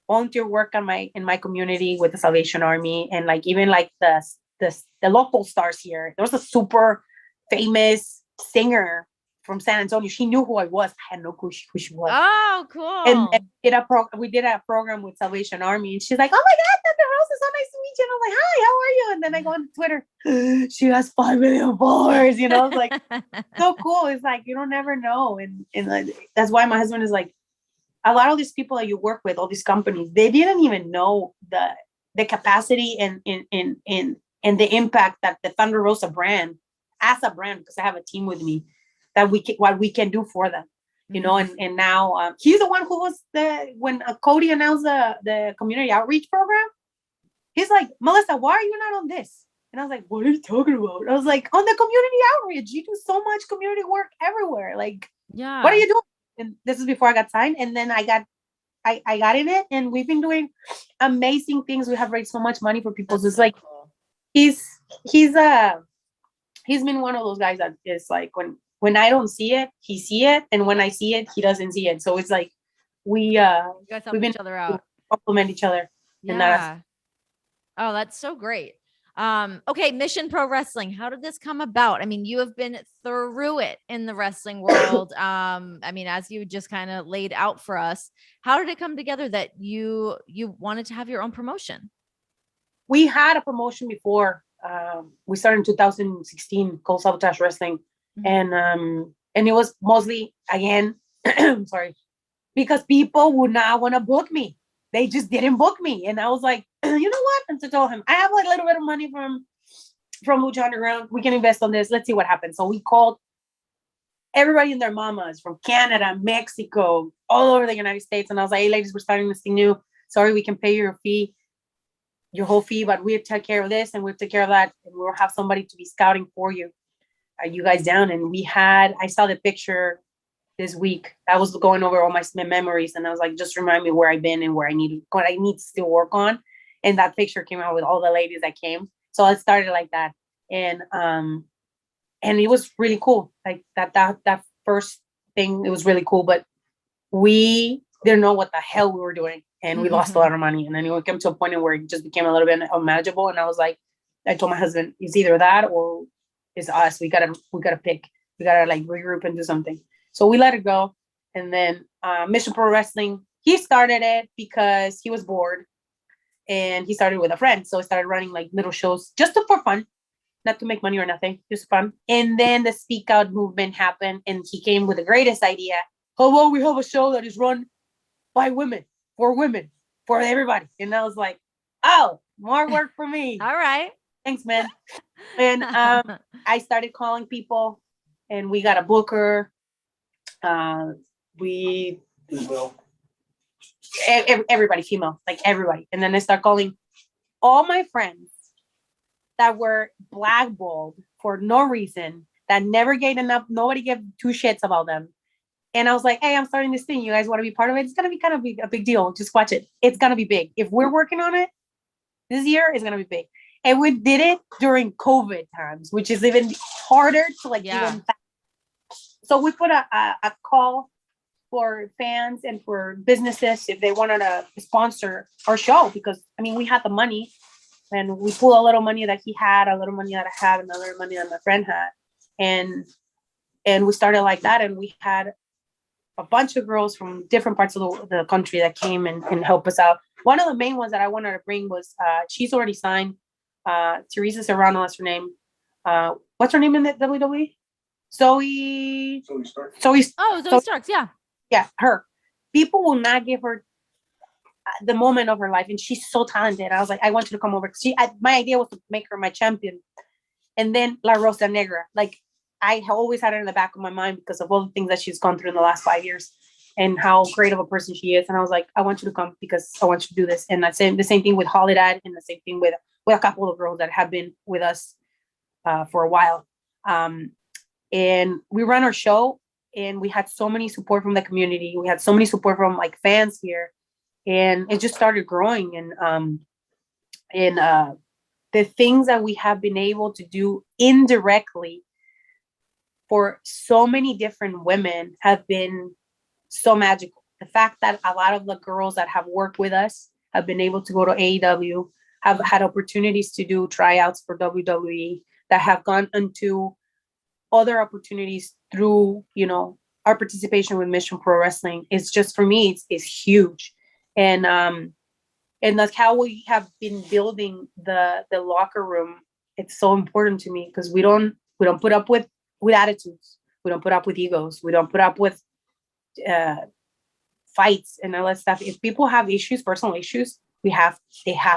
volunteer work in my community with the Salvation Army, and like, even like the local stars here. There was a super famous singer from San Antonio. She knew who I was. I had no clue who she was. Oh, cool. And we did a program with Salvation Army, and she's like, oh my God, Thunder Rosa, so nice to meet you. And I'm like, hi, how are you? And then I go on Twitter, she has 5 million followers, It's like, so cool. It's like, you don't never know. And like, that's why my husband is like, a lot of these people that you work with, all these companies, they didn't even know the capacity and the impact that the Thunder Rosa brand, as a brand, because I have a team with me, that what we can do for them, and now he's the one who was when Cody announced the community outreach program. He's like, Melissa, why are you not on this? And I was like, what are you talking about? I was like, on the community outreach, you do so much community work everywhere. Like, yeah, what are you doing? And this is before I got signed. And then I got in it, and we've been doing amazing things. We have raised so much money for people. So it's like, cool. He's been one of those guys that is like, when I don't see it, he see it. And when I see it, he doesn't see it. So it's like, you guys help each other out, compliment each other. Yeah. Oh, that's so great. Okay, Mission Pro Wrestling. How did this come about? I mean, you have been through it in the wrestling world. As you just kind of laid out for us, how did it come together that you wanted to have your own promotion? We had a promotion before. We started in 2016 called Sabotage Wrestling. Mm-hmm. And it was mostly, again, sorry, because people would not want to book me. They just didn't book me. And I was like, you know what? And to tell him, I have like a little bit of money from Lucha Underground. We can invest on this. Let's see what happens. So we called everybody and their mamas from Canada, Mexico, all over the United States. And I was like, hey, ladies, we're starting this thing new. Sorry, we can pay your fee. your whole fee, but we'll take care of this and we'll take care of that, and we'll have somebody to be scouting for you. Are you guys down? And I saw the picture this week. I was going over all my memories, and I was like, just remind me where I've been and where what I need to still work on. And that picture came out with all the ladies that came. So I started like that. And it was really cool. Like that first thing, it was really cool, but we didn't know what the hell we were doing. And we lost a lot of money. And then it came to a point where it just became a little bit unmanageable. And I was like, I told my husband, it's either that or it's us. We gotta pick. We gotta like regroup and do something. So we let it go. And then Mission Pro Wrestling, he started it because he was bored. And he started with a friend. So he started running like little shows just for fun, not to make money or nothing, just fun. And then the Speak Out movement happened. And he came with the greatest idea. How about we have a show that is run by women, for everybody. And I was like, oh, more work for me. All right. Thanks, man. And I started calling people, and we got a booker. Everybody female, like everybody. And then I start calling all my friends that were blackballed for no reason, that never gave enough, nobody gave two shits about them. And I was like, hey, I'm starting this thing. You guys want to be part of it? It's going to be kind of a big deal. Just watch it. It's going to be big. If we're working on it this year, it's going to be big. And we did it during COVID times, which is even harder to like even. So we put a call for fans and for businesses if they wanted to sponsor our show, because I mean, we had the money, and we pulled a little money that he had, a little money that I had, and a little money that my friend had. And we started like that. And we had a bunch of girls from different parts of the country that came and helped us out. One of the main ones that I wanted to bring was, she's already signed, Teresa Serrano, that's her name. What's her name in the WWE? Zoe Starks. Zoe Starks, yeah. Yeah, her. People will not give her the moment of her life, and she's so talented. I was like, I want you to come over. My idea was to make her my champion. And then La Rosa Negra, like, I always had her in the back of my mind because of all the things that she's gone through in the last 5 years and how great of a person she is. And I was like, I want you to come because I want you to do this. And that's the same thing with Holiday, and the same thing with a couple of girls that have been with us for a while. And we ran our show, and we had so many support from the community. We had so many support from like fans here, and it just started growing. And the things that we have been able to do indirectly for so many different women have been so magical. The fact that a lot of the girls that have worked with us have been able to go to AEW, have had opportunities to do tryouts for WWE, that have gone into other opportunities through, our participation with Mission Pro Wrestling is just, for me, it's huge. And that's how we have been building the locker room. It's so important to me because we don't put up with attitudes. We don't put up with egos. We don't put up with fights and all that stuff. If people have issues, personal issues, they have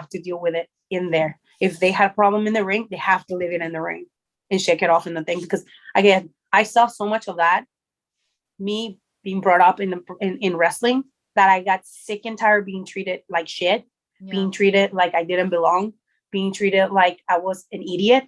to deal with it in there. If they had a problem in the ring, they have to live it in the ring and shake it off in the thing. Because again, I saw so much of that, me being brought up in wrestling, that I got sick and tired of being treated like shit, being treated like I didn't belong, being treated like I was an idiot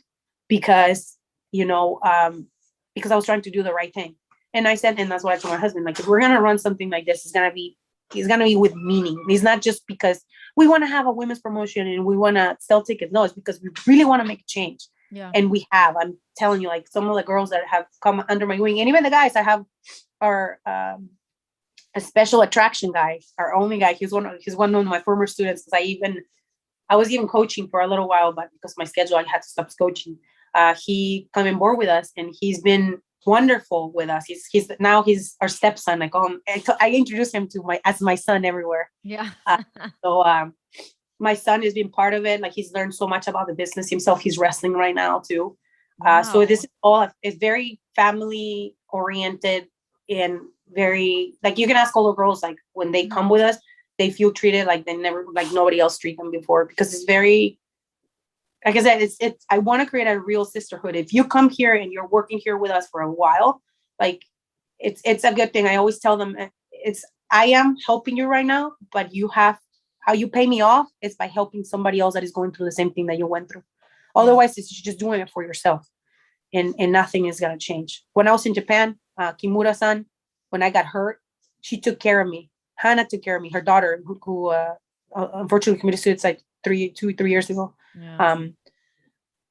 because I was trying to do the right thing. And I said, and that's what I told my husband, like, if we're going to run something like this, it's going to be with meaning. It's not just because we want to have a women's promotion and we want to sell tickets. No, it's because we really want to make a change. Yeah. And I'm telling you, like, some of the girls that have come under my wing, and even the guys I have are a special attraction guy, our only guy. He's one of my former students, because I was even coaching for a little while, but because of my schedule, I had to stop coaching. He come on board with us, and he's been wonderful with us. He's our stepson. I introduced him as my son everywhere. Yeah. So my son has been part of it. Like, he's learned so much about the business himself. He's wrestling right now too. Wow. So this is it's very family oriented and very, like, you can ask all the girls, like, when they come with us, they feel treated like they never, like nobody else treated them before, because it's very, like I said, I want to create a real sisterhood. If you come here and you're working here with us for a while, like, it's a good thing. I always tell them I am helping you right now, but you have how you pay me off is by helping somebody else that is going through the same thing that you went through. Otherwise, it's just doing it for yourself, and nothing is gonna change. When I was in Japan, Kimura-san, when I got hurt, she took care of me. Hannah took care of me. Her daughter, who unfortunately committed suicide 3 years ago. Yeah.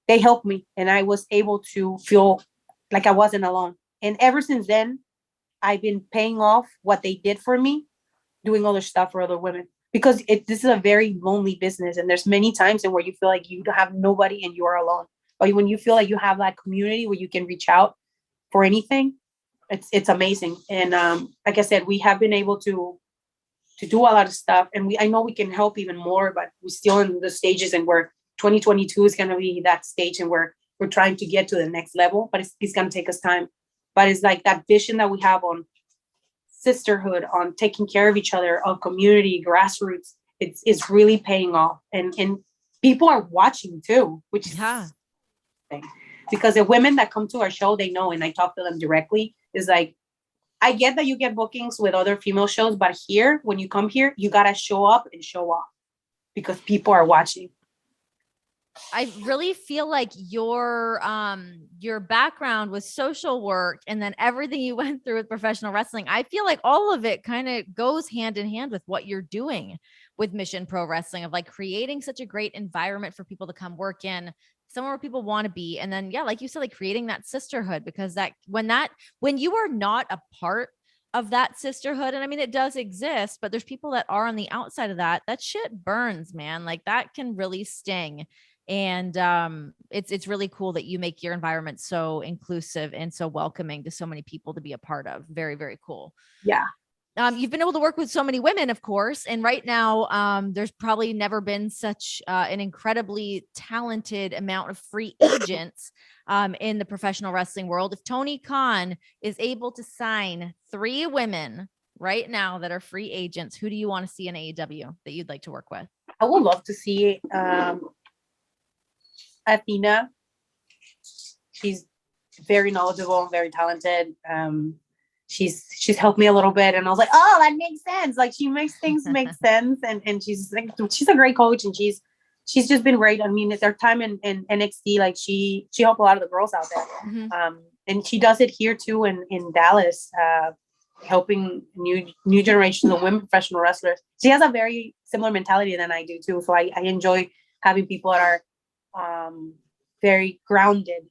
They helped me, and I was able to feel like I wasn't alone. And ever since then, I've been paying off what they did for me, doing other stuff for other women, because this is a very lonely business, and there's many times in where you feel like you have nobody and you are alone. But when you feel like you have that community where you can reach out for anything, it's amazing. And like I said, we have been able to do a lot of stuff, and I know we can help even more, but we're still in the stages, and where 2022 is going to be that stage, and where we're trying to get to the next level, but it's going to take us time. But it's like that vision that we have on sisterhood, on taking care of each other, on community, grassroots, it's really paying off. And people are watching too, which is because the women that come to our show, they know, and I talk to them directly, is like, I get that you get bookings with other female shows, but here, when you come here, you got to show up and show off because people are watching. I really feel like your background was social work, and then everything you went through with professional wrestling, I feel like all of it kind of goes hand in hand with what you're doing with Mission Pro Wrestling, of like creating such a great environment for people to come work in, somewhere where people want to be. And then, yeah, like you said, like creating that sisterhood, because when you are not a part of that sisterhood, and I mean, it does exist, but there's people that are on the outside of that shit burns, man. Like that can really sting. And it's really cool that you make your environment so inclusive and so welcoming to so many people to be a part of. Very, very cool. Yeah. You've been able to work with so many women, of course. And right now, there's probably never been such an incredibly talented amount of free agents in the professional wrestling world. If Tony Khan is able to sign 3 women right now that are free agents, who do you want to see in AEW that you'd like to work with? I would love to see Athena. She's very knowledgeable, very talented. She's helped me a little bit, and I was like, oh, that makes sense. Like she makes things make sense, and she's a great coach, and she's just been great. I mean, at their time in NXT, like she helped a lot of the girls out there. Mm-hmm. And she does it here too in Dallas, helping new generations of women professional wrestlers. She has a very similar mentality than I do too. So I enjoy having people that are very grounded,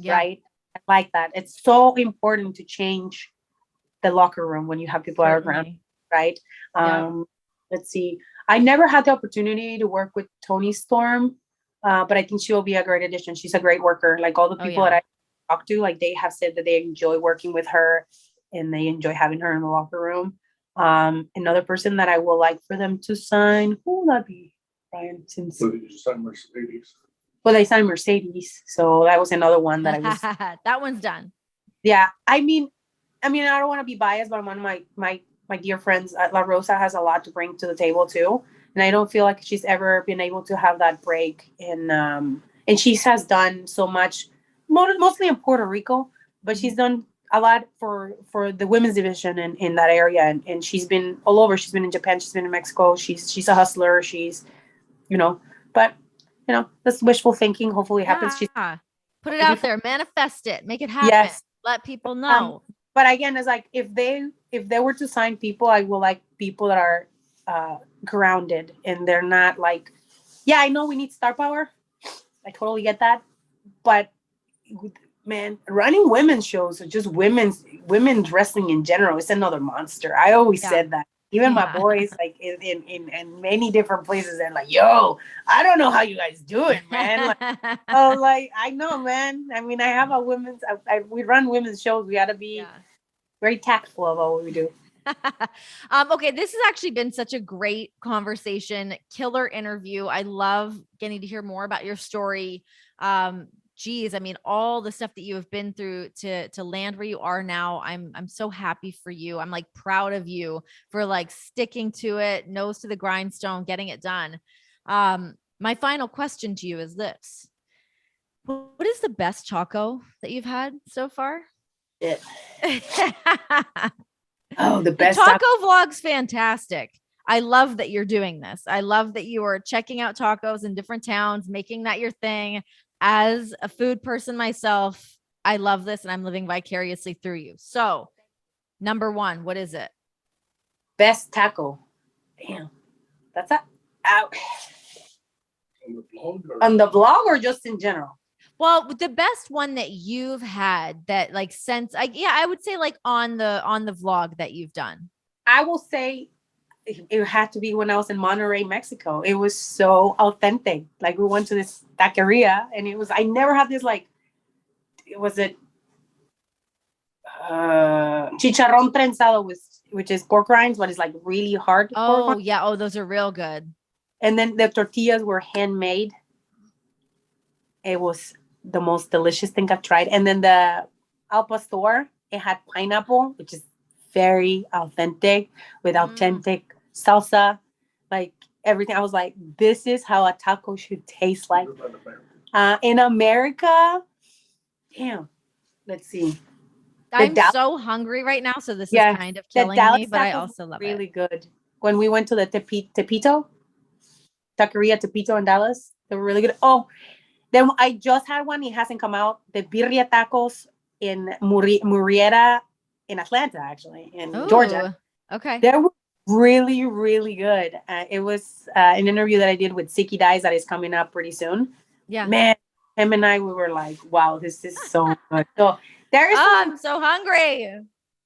right? I like that. It's so important to change the locker room when you have people that are grounded, right? Let's see. I never had the opportunity to work with Toni Storm, but I think she will be a great addition. She's a great worker. Like all the people that I talk to, like they have said that they enjoy working with her and they enjoy having her in the locker room. Another person that I will like for them to sign, who would that be, Brian? Since did you sign Mercedes? Well, they signed Mercedes, so that was another one that I was. That one's done. Yeah, I mean, I don't want to be biased, but one of my dear friends, La Rosa, has a lot to bring to the table too, and I don't feel like she's ever been able to have that break. And she has done so much, mostly in Puerto Rico, but she's done a lot for the women's division in that area, and she's been all over. She's been in Japan, she's been in Mexico. She's a hustler. She's, but. That's wishful thinking. Hopefully it happens. Put it out there, manifest it, make it happen. Yes. Let people know. But again, it's like if they were to sign people, I will like people that are grounded and they're not like, yeah, I know we need star power. I totally get that. But man, running women's shows or just women's wrestling in general is another monster. I always said that. Even my boys, like in many different places, they're like, "Yo, I don't know how you guys do it, man." Like, I know, man. I mean, I have we run women's shows. We got to be very tactful about what we do. Okay, this has actually been such a great conversation, killer interview. I love getting to hear more about your story. Geez, I mean, all the stuff that you have been through to land where you are now. I'm so happy for you. I'm like proud of you for like sticking to it, nose to the grindstone, getting it done. My final question to you is this: what is the best taco that you've had so far? Oh, the best taco vlog's fantastic. I love that you're doing this. I love that you are checking out tacos in different towns, making that your thing. As a food person myself, I love this and I'm living vicariously through you. So, number one, what is it? Best taco. Damn. That's a out. On the vlog or just in general? Well, the best one that you've had that like since I would say like on the vlog that you've done. I will say it had to be when I was in Monterrey, Mexico. It was so authentic. Like we went to this taqueria and I never had this like, it was a chicharrón trenzado, which is pork rinds, but it's like really hard. Pork Oh, yeah. Oh, those are real good. And then the tortillas were handmade. It was the most delicious thing I've tried. And then the al pastor, it had pineapple, which is very authentic with authentic salsa, like everything. I was like, this is how a taco should taste like. In America, damn, let's see. I'm so hungry right now, so this is kind of killing me, but I also love it. Really good. When we went to the Tepito, Taqueria Tepito in Dallas, they were really good. Oh, then I just had one. It hasn't come out. The birria tacos in Murrieta in Atlanta, actually, in Georgia. Okay. They were really, really good. It was an interview that I did with Siki Dice that is coming up pretty soon. Yeah. Man, him and I, we were like, wow, this is so good. So there is I'm so hungry.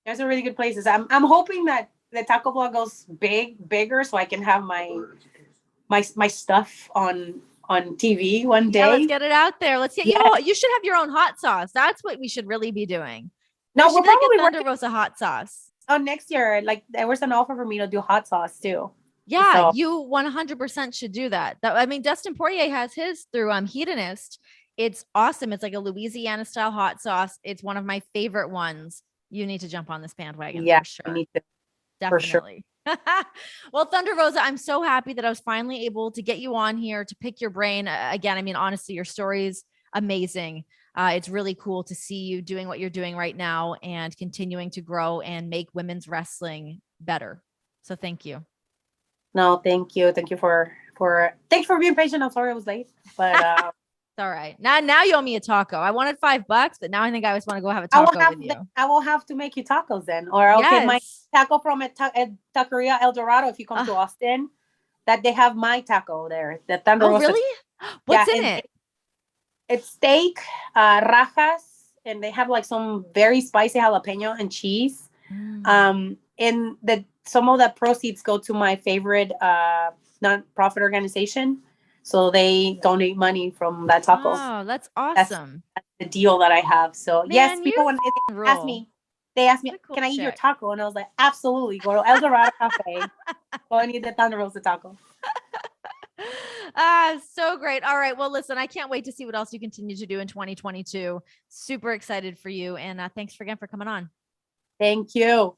There's some really good places. I'm hoping that the taco vlog goes bigger so I can have my stuff on TV one day. Yeah, let's get it out there. Let's get you should have your own hot sauce. That's what we should really be doing. No, we're probably Thunder Rosa hot sauce. Oh, next year, like there was an offer for me to do hot sauce too. Yeah, so. You 100% should do that. I mean, Dustin Poirier has his through Hedonist. It's awesome. It's like a Louisiana style hot sauce. It's one of my favorite ones. You need to jump on this bandwagon. Yeah, for sure. I need to. Definitely. For sure. Well, Thunder Rosa, I'm so happy that I was finally able to get you on here to pick your brain again. I mean, honestly, your story's amazing. It's really cool to see you doing what you're doing right now and continuing to grow and make women's wrestling better. So thank you. No, thank you. Thank you for being patient. I'm sorry I was late, but it's all right. Now you owe me a taco. I wanted $5, but now I think I just want to go have a taco with you. I will have to make you tacos then, or I'll get my taco from a Taqueria El Dorado if you come to Austin. That they have my taco there. The Thunder Rosa. Really? What's in it? It's steak, rajas, and they have like some very spicy jalapeno and cheese. And some of the proceeds go to my favorite non-profit organization. So they donate money from that taco. Oh, that's awesome. That's the deal that I have. So man, yes, people when they ask me, cool can I eat your taco? And I was like, absolutely. Go to El Dorado Cafe. Go and eat the Thunder Rosa taco. So great. All right. Well, listen, I can't wait to see what else you continue to do in 2022. Super excited for you. And thanks again for coming on. Thank you.